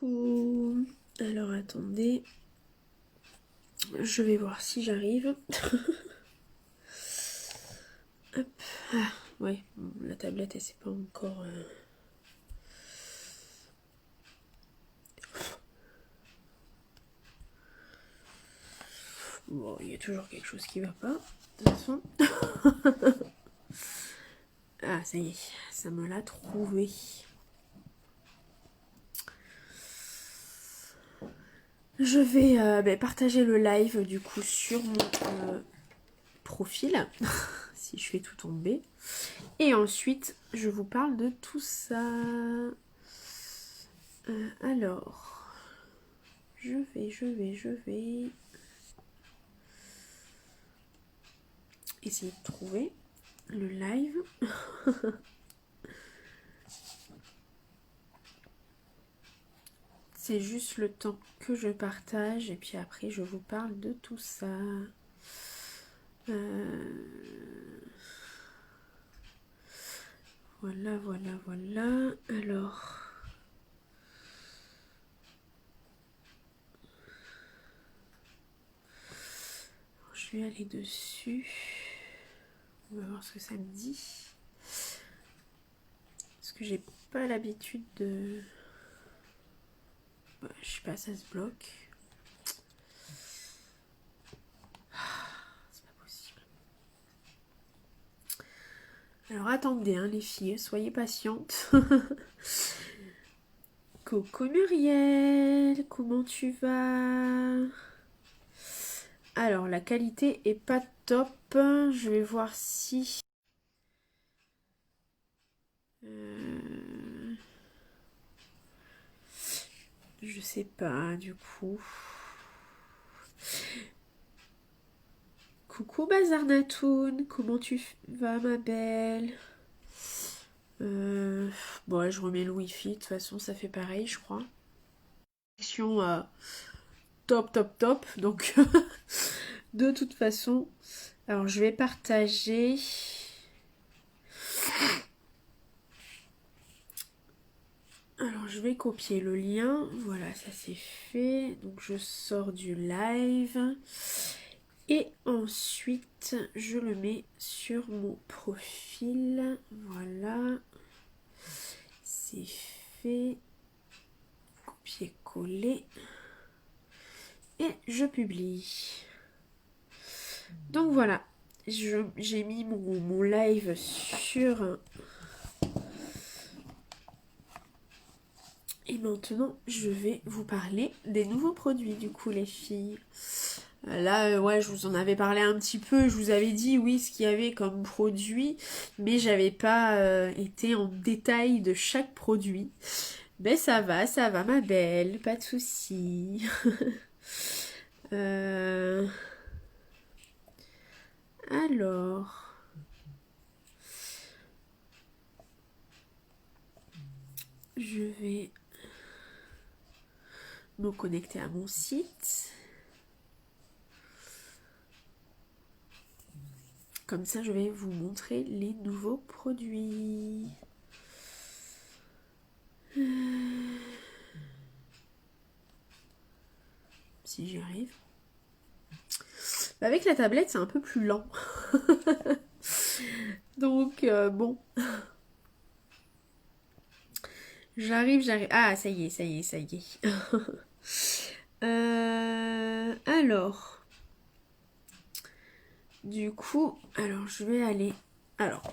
Coucou. Alors attendez, je vais voir si j'arrive. Hop. Ah, ouais, la tablette elle s'est pas encore... Bon, il y a toujours quelque chose qui va pas, de toute façon. Ah, ça y est, ça me l'a trouvé. Je vais partager le live du coup sur mon profil, si je fais tout tomber. Et ensuite, je vous parle de tout ça. Alors, je vais essayer de trouver le live. C'est juste le temps que je partage et puis après je vous parle de tout ça. Voilà. Alors, je vais aller dessus. On va voir ce que ça me dit. Parce que j'ai pas l'habitude de... je sais pas, ça se bloque. C'est pas possible. Alors attendez les filles, soyez patientes. Coucou Muriel, comment tu vas? Alors la qualité est pas top. Je vais voir si... Je sais pas du coup. Coucou Bazarnatoun, comment tu vas ma belle? Bon, je remets le wifi, de toute façon ça fait pareil je crois. Top, donc de toute façon, alors je vais partager. Alors je vais copier le lien, voilà ça c'est fait, donc je sors du live et ensuite je le mets sur mon profil, voilà, c'est fait, copier-coller et je publie. Donc voilà, j'ai mis mon live sur... Et maintenant, je vais vous parler des nouveaux produits, du coup, les filles. Là, ouais, je vous en avais parlé un petit peu. Je vous avais dit, oui, ce qu'il y avait comme produit. Mais j'avais pas été en détail de chaque produit. Ben, ça va, ma belle. Pas de soucis. Alors... Je vais me connecter à mon site. Comme ça, je vais vous montrer les nouveaux produits. Si j'y arrive. Avec la tablette, c'est un peu plus lent. Donc, bon. J'arrive. Ah, ça y est. Alors. Du coup, alors je vais aller... Alors.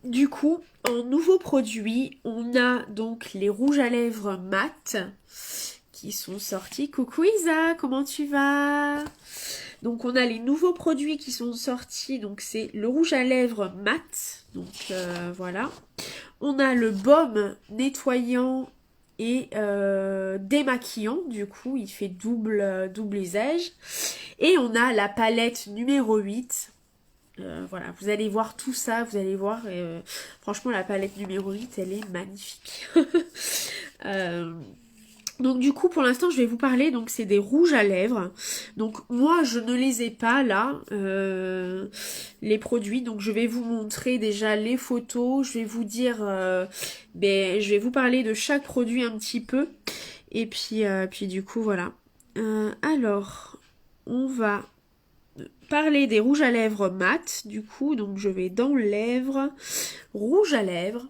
Du coup, en nouveau produit, on a donc les rouges à lèvres mat qui sont sortis. Coucou Isa, comment tu vas? Donc on a les nouveaux produits qui sont sortis, donc c'est le rouge à lèvres mat, donc voilà. On a le baume nettoyant et démaquillant, du coup il fait double usage. Et on a la palette numéro 8. Voilà, vous allez voir tout ça, vous allez voir, franchement la palette numéro 8 elle est magnifique. Donc du coup pour l'instant je vais vous parler, donc c'est des rouges à lèvres. Donc moi je ne les ai pas là, les produits. Donc je vais vous montrer déjà les photos, je vais vous dire, je vais vous parler de chaque produit un petit peu. Et puis du coup voilà. Alors on va parler des rouges à lèvres mat. Du coup donc je vais dans lèvres, rouge à lèvres.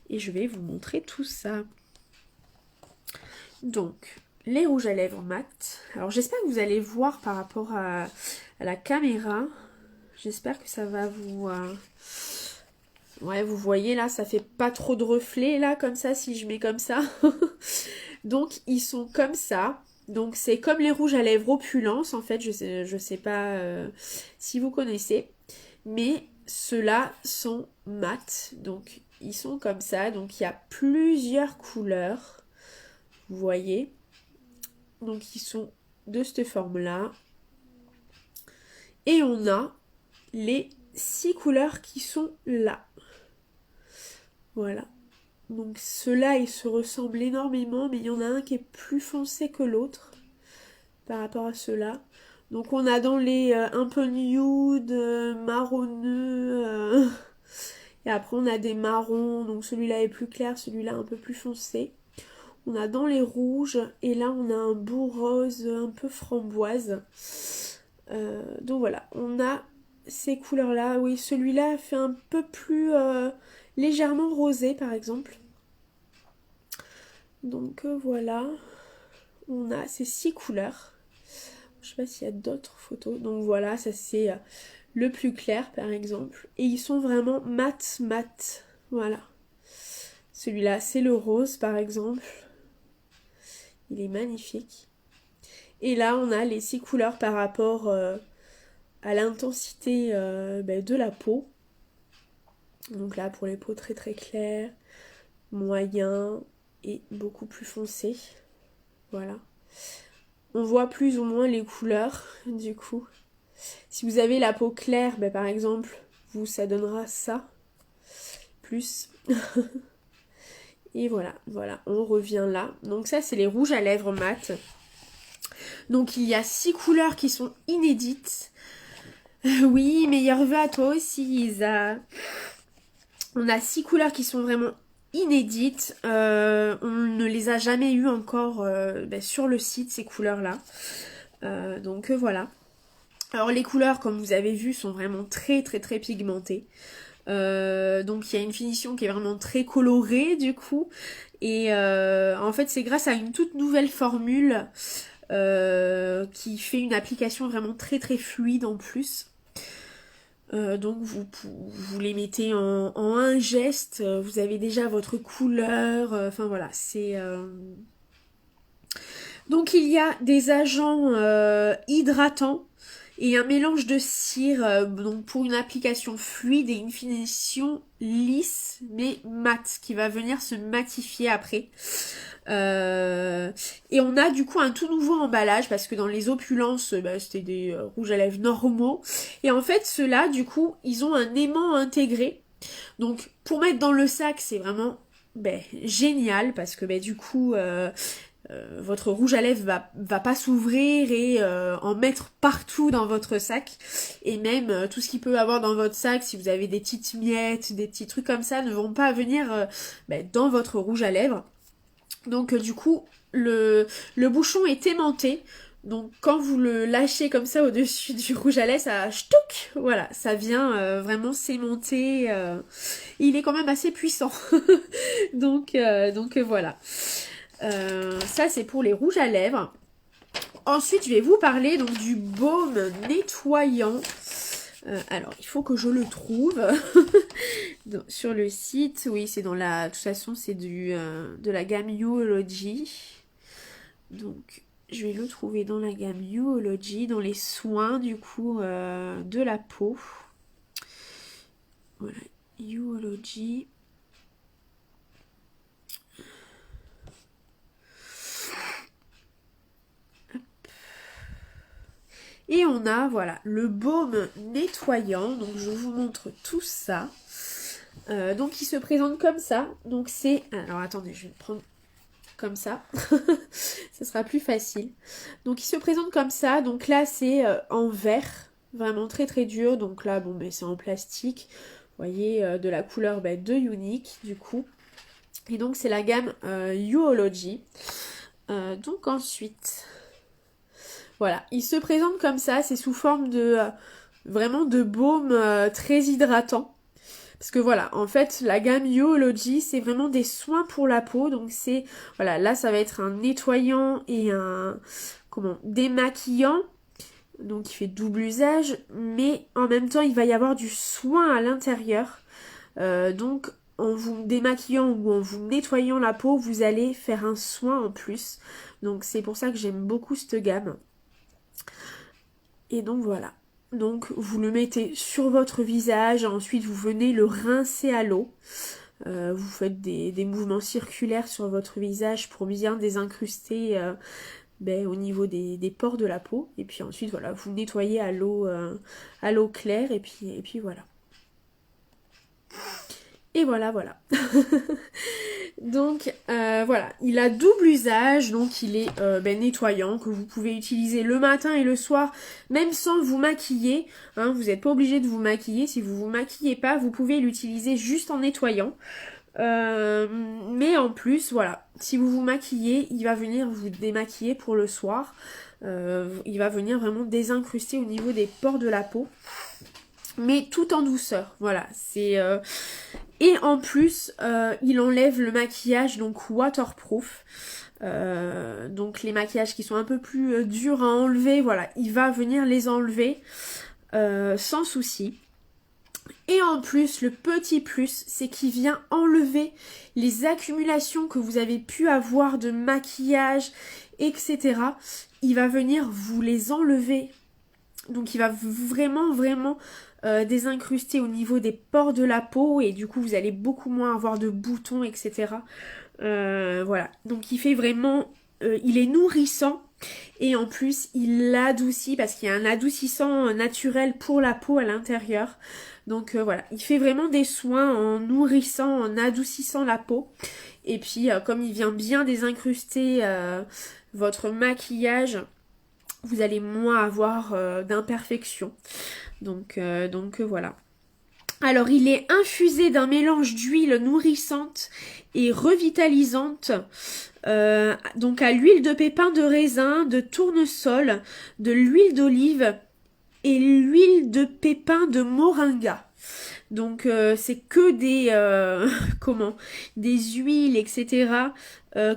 Et je vais vous montrer tout ça. Donc, les rouges à lèvres mat. Alors, j'espère que vous allez voir par rapport à la caméra. J'espère que ça va vous... Ouais, vous voyez là, ça fait pas trop de reflets là, comme ça, si je mets comme ça. Donc, ils sont comme ça. Donc, c'est comme les rouges à lèvres opulence, en fait. Je sais pas si vous connaissez. Mais ceux-là sont mat. Donc, ils sont comme ça. Donc, il y a plusieurs couleurs. Vous voyez, donc ils sont de cette forme-là. Et on a les 6 couleurs qui sont là. Voilà. Donc ceux-là, ils se ressemblent énormément, mais il y en a un qui est plus foncé que l'autre par rapport à ceux-là. Donc on a dans les un peu nude, marronneux, et après on a des marrons, donc celui-là est plus clair, celui-là un peu plus foncé. On a dans les rouges, et là on a un beau rose un peu framboise. Donc voilà, on a ces couleurs-là. Oui, celui-là fait un peu plus légèrement rosé par exemple. Donc voilà, on a ces 6 couleurs. Je sais pas s'il y a d'autres photos. Donc voilà, ça c'est le plus clair par exemple. Et ils sont vraiment mat. Voilà. Celui-là, c'est le rose par exemple. Il est magnifique. Et là, on a les 6 couleurs par rapport à l'intensité de la peau. Donc là, pour les peaux très très claires, moyen et beaucoup plus foncé. Voilà. On voit plus ou moins les couleurs, du coup. Si vous avez la peau claire, par exemple, vous, ça donnera ça. Plus. Et voilà, on revient là. Donc ça, c'est les rouges à lèvres mat. Donc il y a 6 couleurs qui sont inédites. Oui, meilleurs vœux à toi aussi, Isa. On a 6 couleurs qui sont vraiment inédites. On ne les a jamais eues encore sur le site, ces couleurs-là. Donc voilà. Alors les couleurs, comme vous avez vu, sont vraiment très très très pigmentées. Donc il y a une finition qui est vraiment très colorée du coup. Et en fait c'est grâce à une toute nouvelle formule qui fait une application vraiment très très fluide en plus. Donc vous les mettez en un geste, vous avez déjà votre couleur, enfin voilà, c'est... Donc il y a des agents hydratants et un mélange de cire donc pour une application fluide et une finition lisse mais mate qui va venir se matifier après. Et on a du coup un tout nouveau emballage parce que dans les opulences c'était des rouges à lèvres normaux et en fait ceux-là du coup ils ont un aimant intégré donc pour mettre dans le sac c'est vraiment génial parce que du coup votre rouge à lèvres va pas s'ouvrir et en mettre partout dans votre sac et même tout ce qu'il peut avoir dans votre sac si vous avez des petites miettes, des petits trucs comme ça ne vont pas venir dans votre rouge à lèvres. Donc du coup le bouchon est aimanté. Donc quand vous le lâchez comme ça au-dessus du rouge à lèvres, ça ch'touc, voilà, ça vient vraiment s'aimanter. Il est quand même assez puissant. donc voilà. Ça c'est pour les rouges à lèvres. Ensuite je vais vous parler donc du baume nettoyant. Alors il faut que je le trouve sur le site. Oui c'est dans la... De toute façon c'est de la gamme Youology. Donc je vais le trouver dans la gamme Youology, dans les soins du coup de la peau. Voilà, Youology. Et on a, voilà, le baume nettoyant. Donc, je vous montre tout ça. Donc, il se présente comme ça. Donc, c'est... Alors, attendez, je vais le prendre comme ça. Ça sera plus facile. Donc il se présente comme ça. Donc là c'est en verre, vraiment très très dur. Donc là bon mais c'est en plastique. Vous voyez de la couleur de Unique du coup. Et donc c'est la gamme Youology. Donc ensuite, voilà, il se présente comme ça. C'est sous forme de vraiment de baume très hydratant. Parce que voilà, en fait, la gamme Youology, c'est vraiment des soins pour la peau. Donc c'est, voilà, là ça va être un nettoyant et un, démaquillant. Donc il fait double usage. Mais en même temps, il va y avoir du soin à l'intérieur. Donc en vous démaquillant ou en vous nettoyant la peau, vous allez faire un soin en plus. Donc c'est pour ça que j'aime beaucoup cette gamme. Et donc voilà. Donc vous le mettez sur votre visage, ensuite vous venez le rincer à l'eau. Vous faites des mouvements circulaires sur votre visage pour bien désincruster au niveau des pores de la peau. Et puis ensuite voilà, vous nettoyez à l'eau claire et puis voilà. Et voilà. Donc voilà, il a double usage, donc il est nettoyant, que vous pouvez utiliser le matin et le soir, même sans vous maquiller. Hein, vous n'êtes pas obligé de vous maquiller. Si vous vous maquillez pas, vous pouvez l'utiliser juste en nettoyant. Mais en plus, voilà, si vous vous maquillez, il va venir vous démaquiller pour le soir. Il va venir vraiment désincruster au niveau des pores de la peau. Mais tout en douceur, voilà, c'est... Et en plus, il enlève le maquillage, donc waterproof. Donc les maquillages qui sont un peu plus durs à enlever, voilà, il va venir les enlever sans souci. Et en plus, le petit plus, c'est qu'il vient enlever les accumulations que vous avez pu avoir de maquillage, etc. Il va venir vous les enlever. Donc il va vraiment désincruster au niveau des pores de la peau et du coup vous allez beaucoup moins avoir de boutons, etc. Voilà, donc il fait vraiment, il est nourrissant et en plus il adoucit parce qu'il y a un adoucissant naturel pour la peau à l'intérieur. Donc voilà, il fait vraiment des soins en nourrissant, en adoucissant la peau. Et puis comme il vient bien désincruster votre maquillage, vous allez moins avoir d'imperfections. Donc voilà. Alors il est infusé d'un mélange d'huile nourrissante et revitalisante, donc à l'huile de pépins de raisin, de tournesol, de l'huile d'olive et l'huile de pépins de moringa. Donc c'est que des des huiles, etc.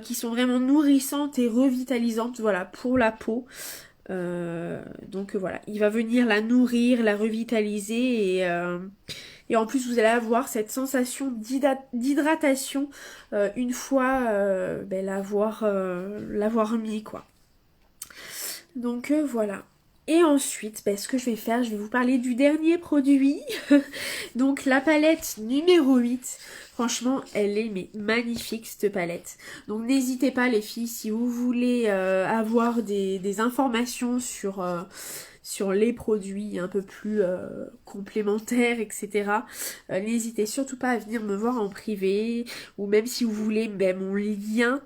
Qui sont vraiment nourrissantes et revitalisantes, voilà, pour la peau. Donc voilà, il va venir la nourrir, la revitaliser et en plus vous allez avoir cette sensation d'hydratation une fois l'avoir mis quoi. Donc voilà. Et ensuite, ce que je vais faire, je vais vous parler du dernier produit. Donc la palette numéro 8. Franchement, elle est magnifique cette palette. Donc n'hésitez pas les filles, si vous voulez avoir des informations sur les produits un peu plus complémentaires, etc. N'hésitez surtout pas à venir me voir en privé. Ou même si vous voulez mon lien,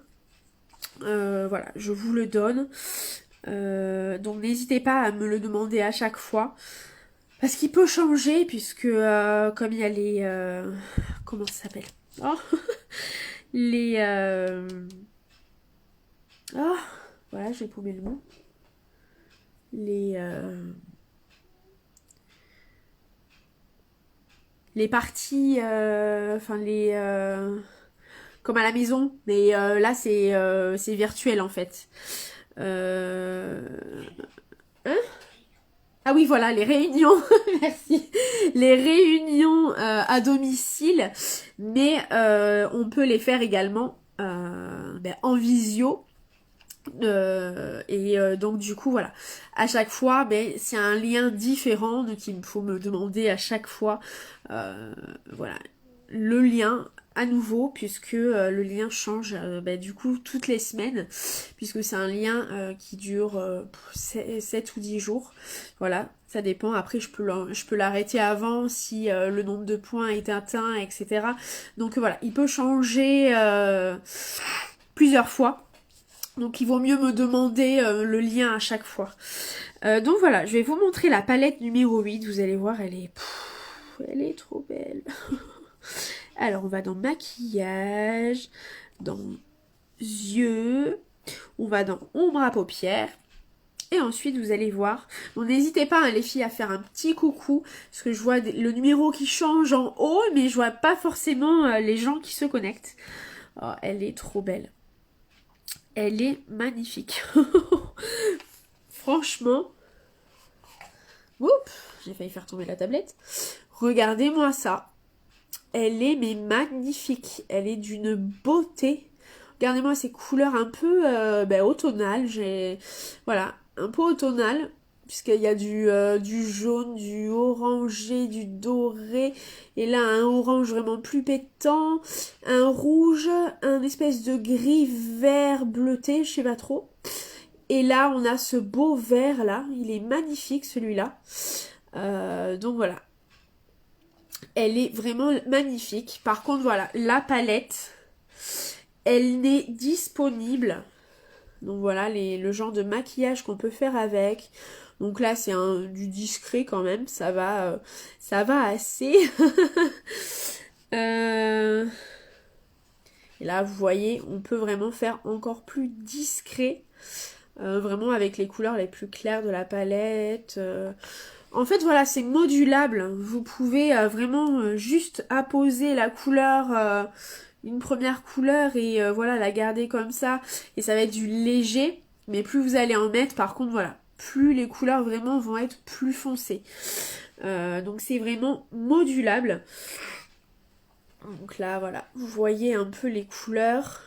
voilà, je vous le donne. Donc n'hésitez pas à me le demander à chaque fois. Parce qu'il peut changer puisque comme il y a les... comment ça s'appelle les... Oh, voilà, j'ai paumé le mot. Les parties... Enfin les... comme à la maison. Mais là c'est virtuel en fait. Hein? Ah oui, voilà, les réunions, merci. Les réunions à domicile, mais on peut les faire également en visio. Donc du coup, voilà. À chaque fois, c'est un lien différent, donc il faut me demander à chaque fois, voilà, le lien à nouveau puisque le lien change du coup toutes les semaines puisque c'est un lien qui dure 7 ou 10 jours. Voilà, ça dépend. Après je peux l'arrêter avant si le nombre de points est atteint, etc. Donc voilà, il peut changer plusieurs fois. Donc il vaut mieux me demander le lien à chaque fois. Donc voilà, je vais vous montrer la palette numéro 8. Vous allez voir, elle est trop belle. Alors on va dans maquillage, dans yeux, on va dans ombre à paupières. Et ensuite, vous allez voir. Donc, n'hésitez pas, hein, les filles, à faire un petit coucou. Parce que je vois le numéro qui change en haut, mais je vois pas forcément les gens qui se connectent. Oh, elle est trop belle. Elle est magnifique. Franchement. Oups, j'ai failli faire tomber la tablette. Regardez-moi ça. Elle est mais magnifique. Elle est d'une beauté. Regardez-moi ces couleurs un peu automnales. Voilà. Un peu automnal, puisqu'il y a du jaune, du orangé, du doré, et là un orange vraiment plus pétant, un rouge, un espèce de gris vert bleuté, je sais pas trop. Et là on a ce beau vert là, il est magnifique celui-là. Donc voilà. Elle est vraiment magnifique. Par contre voilà, la palette, elle n'est disponible. Donc voilà le genre de maquillage qu'on peut faire avec. Donc là c'est du discret quand même, ça va assez. Et là vous voyez, on peut vraiment faire encore plus discret. Vraiment avec les couleurs les plus claires de la palette. En fait voilà, c'est modulable. Vous pouvez vraiment juste apposer la couleur... une première couleur et voilà, la garder comme ça, et ça va être du léger, mais plus vous allez en mettre, par contre voilà, plus les couleurs vraiment vont être plus foncées. Donc c'est vraiment modulable. Donc là voilà, vous voyez un peu les couleurs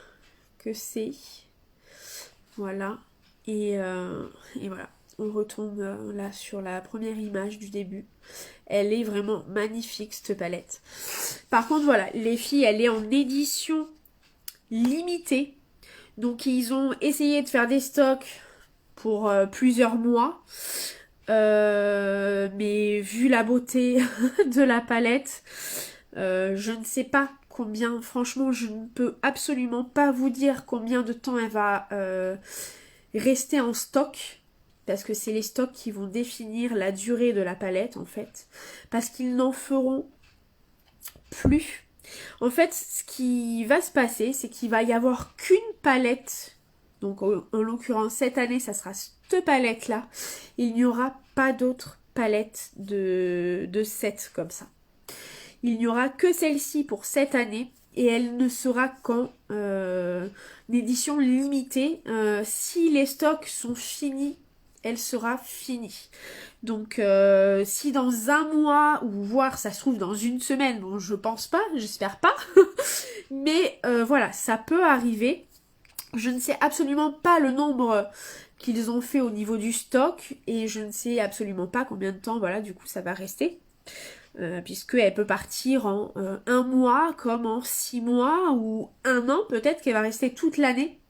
que c'est. Voilà. Et voilà, on retombe là sur la première image du début. Elle est vraiment magnifique cette palette. Par contre voilà, les filles, elle est en édition limitée. Donc ils ont essayé de faire des stocks pour plusieurs mois. Mais vu la beauté de la palette, je ne sais pas combien, franchement je ne peux absolument pas vous dire combien de temps elle va rester en stock. Parce que c'est les stocks qui vont définir la durée de la palette en fait. Parce qu'ils n'en feront plus. En fait, ce qui va se passer, c'est qu'il va y avoir qu'une palette. Donc en l'occurrence, cette année, ça sera cette palette-là. Il n'y aura pas d'autres palettes de 7 comme ça. Il n'y aura que celle-ci pour cette année. Et elle ne sera qu'en édition limitée. Si les stocks sont finis, elle sera finie. Donc si dans un mois, ou voire ça se trouve dans une semaine, bon je pense pas, j'espère pas, mais voilà, ça peut arriver. Je ne sais absolument pas le nombre qu'ils ont fait au niveau du stock, et je ne sais absolument pas combien de temps, voilà, du coup ça va rester. Puisqu'elle peut partir en un mois, comme en 6 mois, ou un an, peut-être qu'elle va rester toute l'année.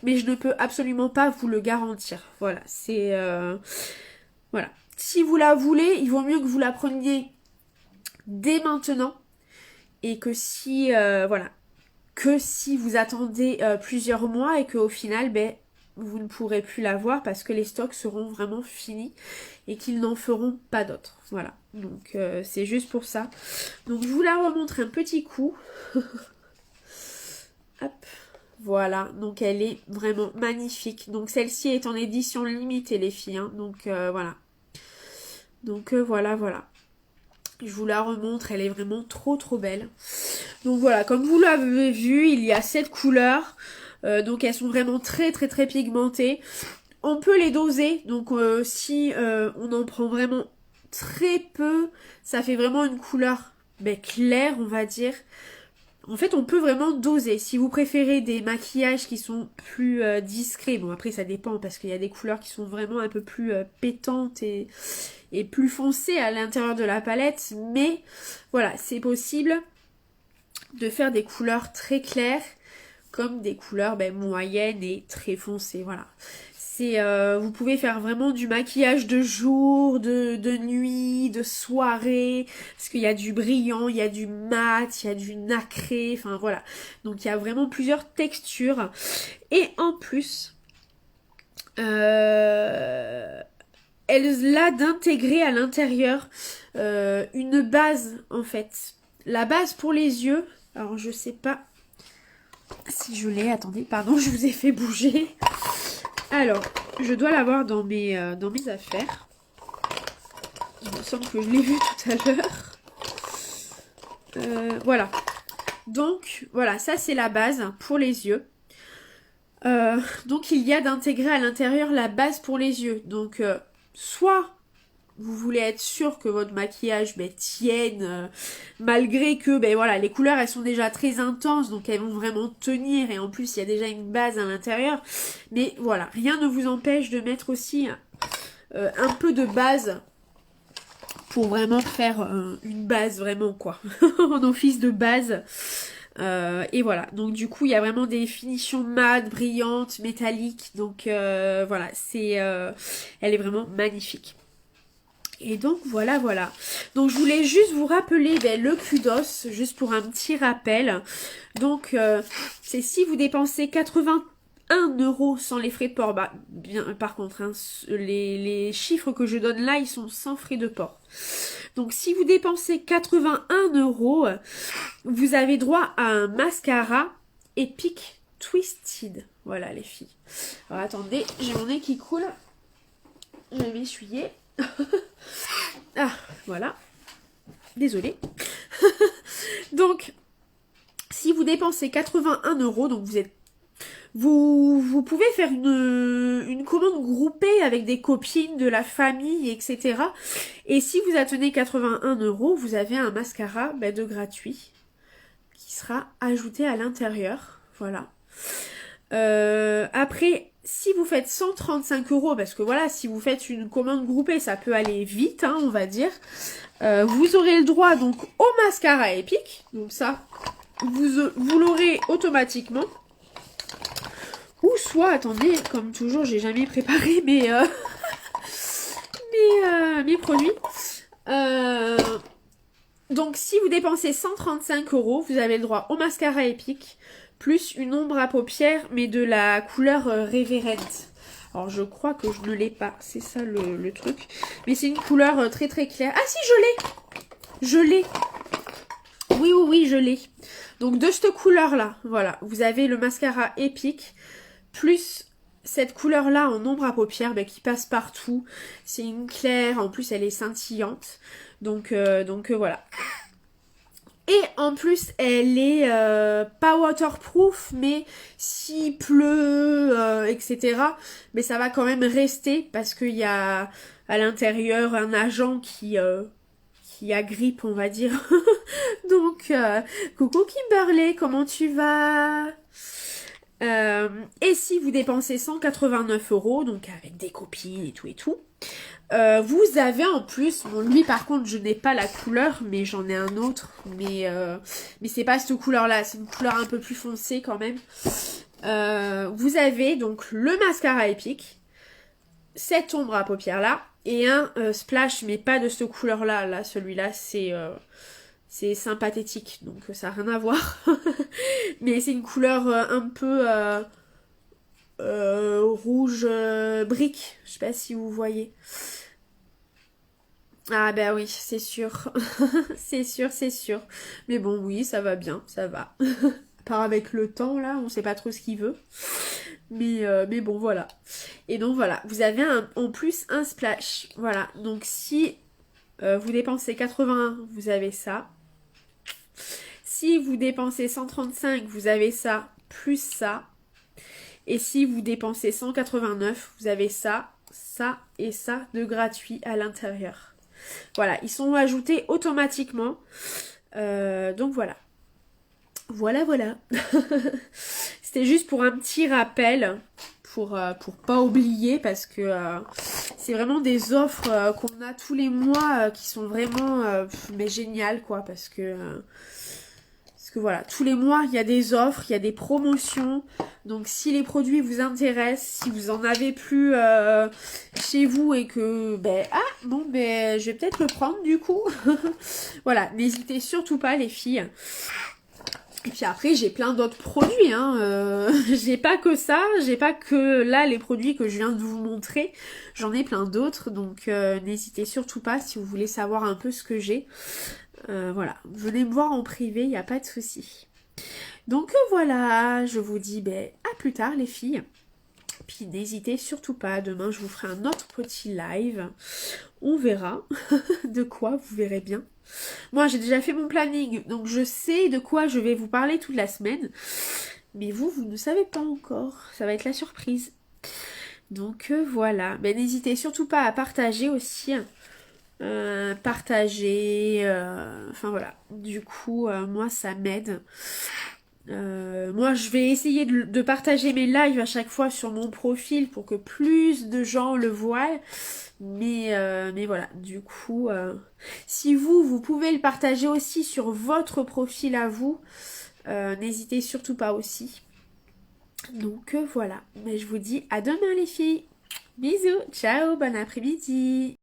Mais je ne peux absolument pas vous le garantir. Voilà, c'est... voilà. Si vous la voulez, il vaut mieux que vous la preniez dès maintenant. Et que si... voilà. Que si vous attendez plusieurs mois et qu'au final, ben, vous ne pourrez plus la voir parce que les stocks seront vraiment finis et qu'ils n'en feront pas d'autres. Voilà. Donc c'est juste pour ça. Donc je vous la remontre un petit coup. Hop. Voilà, donc elle est vraiment magnifique. Donc celle-ci est en édition limitée les filles. Hein. Donc voilà. Donc voilà. Je vous la remontre, elle est vraiment trop belle. Donc voilà, comme vous l'avez vu, il y a 7 couleurs. Donc elles sont vraiment très pigmentées. On peut les doser. Donc si on en prend vraiment très peu, ça fait vraiment une couleur claire, on va dire. En fait, on peut vraiment doser. Si vous préférez des maquillages qui sont plus discrets, bon après ça dépend parce qu'il y a des couleurs qui sont vraiment un peu plus pétantes et plus foncées à l'intérieur de la palette. Mais voilà, c'est possible de faire des couleurs très claires comme des couleurs moyennes et très foncées. Voilà. Vous pouvez faire vraiment du maquillage de jour, de nuit, de soirée, parce qu'il y a du brillant, il y a du mat, il y a du nacré, enfin voilà. Donc il y a vraiment plusieurs textures. Et en plus, elle a d'intégrer à l'intérieur une base en fait. La base pour les yeux, alors je sais pas si je l'ai, attendez, pardon, je vous ai fait bouger. Alors, je dois l'avoir dans mes affaires. Il me semble que je l'ai vu tout à l'heure. Voilà. Donc, voilà, ça c'est la base pour les yeux. Donc, il y a d'intégrer à l'intérieur la base pour les yeux. Donc, soit vous voulez être sûr que votre maquillage tienne, malgré que voilà, les couleurs elles sont déjà très intenses, donc elles vont vraiment tenir, et en plus il y a déjà une base à l'intérieur. Mais voilà, rien ne vous empêche de mettre aussi un peu de base pour vraiment faire une base vraiment quoi, en office de base. Et voilà, donc du coup il y a vraiment des finitions mat, brillantes, métalliques, donc voilà, elle est vraiment magnifique. Et donc voilà. Donc je voulais juste vous rappeler le kudos, juste pour un petit rappel. Donc c'est si vous dépensez 81 € sans les frais de port. Bah bien par contre, hein, les chiffres que je donne là, ils sont sans frais de port. Donc si vous dépensez 81 €, vous avez droit à un mascara Epic Twisted. Voilà les filles. Alors attendez, j'ai mon nez qui coule. Je vais m'essuyer. Ah, voilà. Désolée. Donc, si vous dépensez 81 €, donc vous pouvez faire une commande groupée avec des copines, de la famille, etc. Et si vous attendez 81 €, vous avez un mascara de gratuit qui sera ajouté à l'intérieur. Voilà. Après, si vous faites 135 €, parce que voilà, si vous faites une commande groupée, ça peut aller vite, hein, on va dire. Vous aurez le droit donc au mascara Epic. Donc ça, vous l'aurez automatiquement. Ou soit, attendez, comme toujours, j'ai jamais préparé mes produits. Donc si vous dépensez 135 €, vous avez le droit au mascara Epic, plus une ombre à paupières, mais de la couleur Reverend. Alors je crois que je ne l'ai pas, c'est ça le truc. Mais c'est une couleur très très claire. Ah si, je l'ai. Oui, je l'ai. Donc de cette couleur-là, voilà, vous avez le mascara Epic, plus cette couleur-là en ombre à paupières qui passe partout. C'est une claire, en plus elle est scintillante. Donc voilà. Et en plus, elle est pas waterproof, mais s'il pleut, etc., mais ça va quand même rester parce qu'il y a à l'intérieur un agent qui agrippe, on va dire. Donc, coucou Kimberly, comment tu vas? Et si vous dépensez 189 €, donc avec des copines et tout, vous avez en plus, bon lui par contre je n'ai pas la couleur, mais j'en ai un autre, mais c'est pas cette couleur là, c'est une couleur un peu plus foncée quand même. Vous avez donc le mascara Epic, cette ombre à paupières là, et un splash, mais pas de cette couleur là, celui-là c'est sympathétique, donc ça n'a rien à voir. Mais c'est une couleur un peu rouge brique, je sais pas si vous voyez. Ah bah oui, c'est sûr. c'est sûr. Mais bon, oui, ça va bien, ça va. À part avec le temps, là, on sait pas trop ce qu'il veut. Mais bon, voilà. Et donc voilà, vous avez en plus un splash. Voilà, donc si vous dépensez 81, vous avez ça. Si vous dépensez 135, vous avez ça, plus ça. Et si vous dépensez 189, vous avez ça, ça et ça de gratuit à l'intérieur. Voilà, ils sont ajoutés automatiquement. Donc voilà. Voilà. C'était juste pour un petit rappel, pour pas oublier, parce que c'est vraiment des offres qu'on a tous les mois qui sont vraiment mais géniales, quoi, parce que Parce que voilà, tous les mois, il y a des offres, il y a des promotions. Donc si les produits vous intéressent, si vous en avez plus chez vous et que, je vais peut-être le prendre du coup. Voilà, n'hésitez surtout pas les filles. Et puis après, j'ai plein d'autres produits, hein. J'ai pas que ça, j'ai pas que là les produits que je viens de vous montrer. J'en ai plein d'autres, donc n'hésitez surtout pas si vous voulez savoir un peu ce que j'ai. Voilà, venez me voir en privé, il n'y a pas de souci. Donc voilà, je vous dis à plus tard les filles. Puis n'hésitez surtout pas, demain je vous ferai un autre petit live. On verra de quoi, vous verrez bien. Moi j'ai déjà fait mon planning, donc je sais de quoi je vais vous parler toute la semaine. Mais vous ne savez pas encore, ça va être la surprise. Donc voilà, mais n'hésitez surtout pas à partager aussi. Partager, enfin voilà. Du coup, moi ça m'aide. Moi, je vais essayer de partager mes lives à chaque fois sur mon profil pour que plus de gens le voient. Mais voilà, du coup, si vous pouvez le partager aussi sur votre profil à vous, n'hésitez surtout pas aussi. Donc voilà, mais je vous dis à demain les filles. Bisous, ciao, bon après-midi.